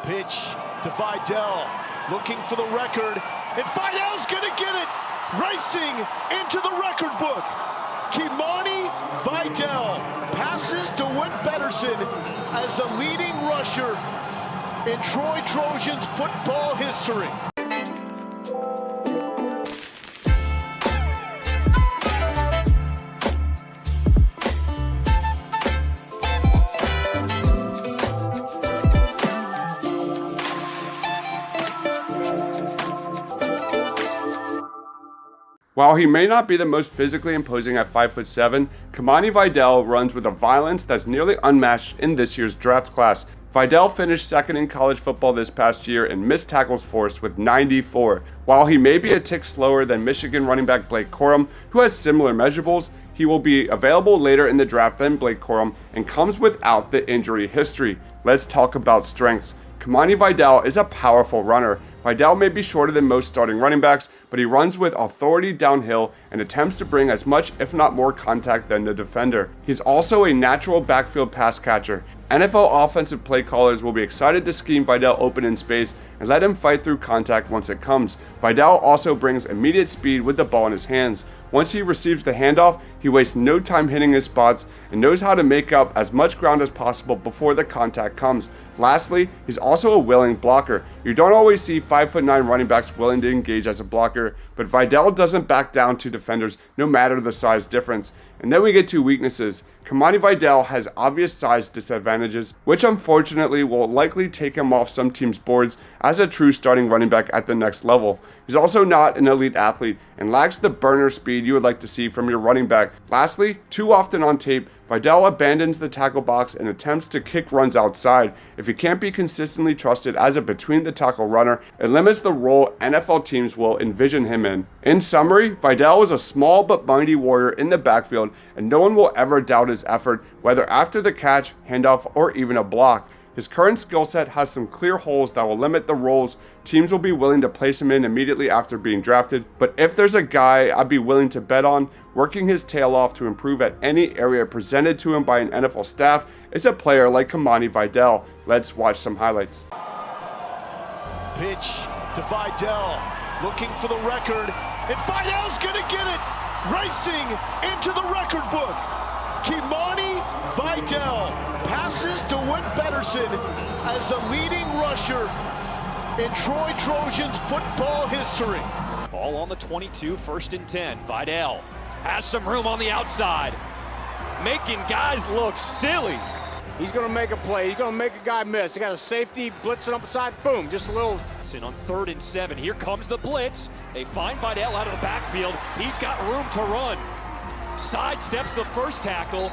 Pitch to Vidal, looking for the record, and Vidal's gonna get it, racing into the record book. Kimani Vidal passes to Whit Betterson as the leading rusher in Troy Trojans football history. While he may not be the most physically imposing at 5'7", Kimani Vidal runs with a violence that's nearly unmatched in this year's draft class. Vidal finished second in college football this past year in missed tackles forced with 94. While he may be a tick slower than Michigan running back Blake Corum, who has similar measurables, he will be available later in the draft than Blake Corum and comes without the injury history. Let's talk about strengths. Kimani Vidal is a powerful runner. Vidal may be shorter than most starting running backs, but he runs with authority downhill and attempts to bring as much, if not more, contact than the defender. He's also a natural backfield pass catcher. NFL offensive play callers will be excited to scheme Vidal open in space and let him fight through contact once it comes. Vidal also brings immediate speed with the ball in his hands. Once he receives the handoff, he wastes no time hitting his spots and knows how to make up as much ground as possible before the contact comes. Lastly, he's also a willing blocker. You don't always see 5'9" running backs willing to engage as a blocker, but Vidal doesn't back down to defenders no matter the size difference. And then we get to weaknesses. Kimani Vidal has obvious size disadvantages, which unfortunately will likely take him off some teams' boards as a true starting running back at the next level. He's also not an elite athlete and lacks the burner speed you would like to see from your running back. Lastly, too often on tape, Vidal abandons the tackle box and attempts to kick runs outside. If he can't be consistently trusted as a between-the-tackle runner, it limits the role NFL teams will envision him in. In summary, Vidal is a small but mighty warrior in the backfield, and no one will ever doubt his effort, whether after the catch, handoff, or even a block. His current skill set has some clear holes that will limit the roles teams will be willing to place him in immediately after being drafted, but if there's a guy I'd be willing to bet on working his tail off to improve at any area presented to him by an NFL staff, it's a player like Kimani Vidal. Let's watch some highlights. Pitch to Vidal, looking for the record, and Vidal's gonna get it, racing into the record book. Kimani Vidal passes to Whit Betterson as the leading rusher in Troy Trojans football history. Ball on the 22, 1st and 10. Vidal has some room on the outside, making guys look silly. He's going to make a play. He's going to make a guy miss. He got a safety blitzing up the side. Boom, just a little. And on 3rd and 7, here comes the blitz. They find Vidal out of the backfield. He's got room to run. Sidesteps the first tackle.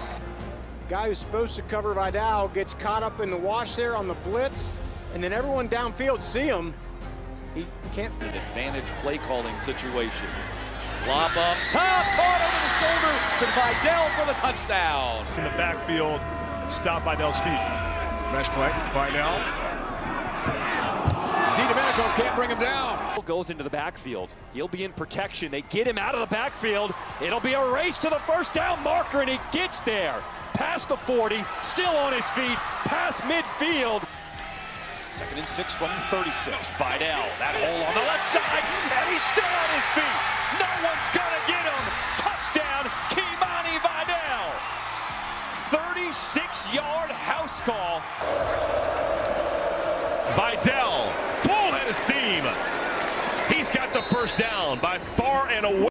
Guy who's supposed to cover Vidal gets caught up in the wash there on the blitz, and then everyone downfield see him. He can't. An advantage play calling situation. Lob up top, caught over the shoulder to Vidal for the touchdown. In the backfield, stop Vidal's feet. Mesh play, Vidal. DiDomenico can't bring him down. Goes into the backfield. He'll be in protection. They get him out of the backfield. It'll be a race to the first down marker, and he gets there. Past the 40, still on his feet, past midfield. 2nd and 6 from 36. Vidal, that hole on the left side, and he's still on his feet. No one's gonna get him. Touchdown, Kimani Vidal. 36-yard house call. Vidal, full head of steam. He's got the first down by far and away.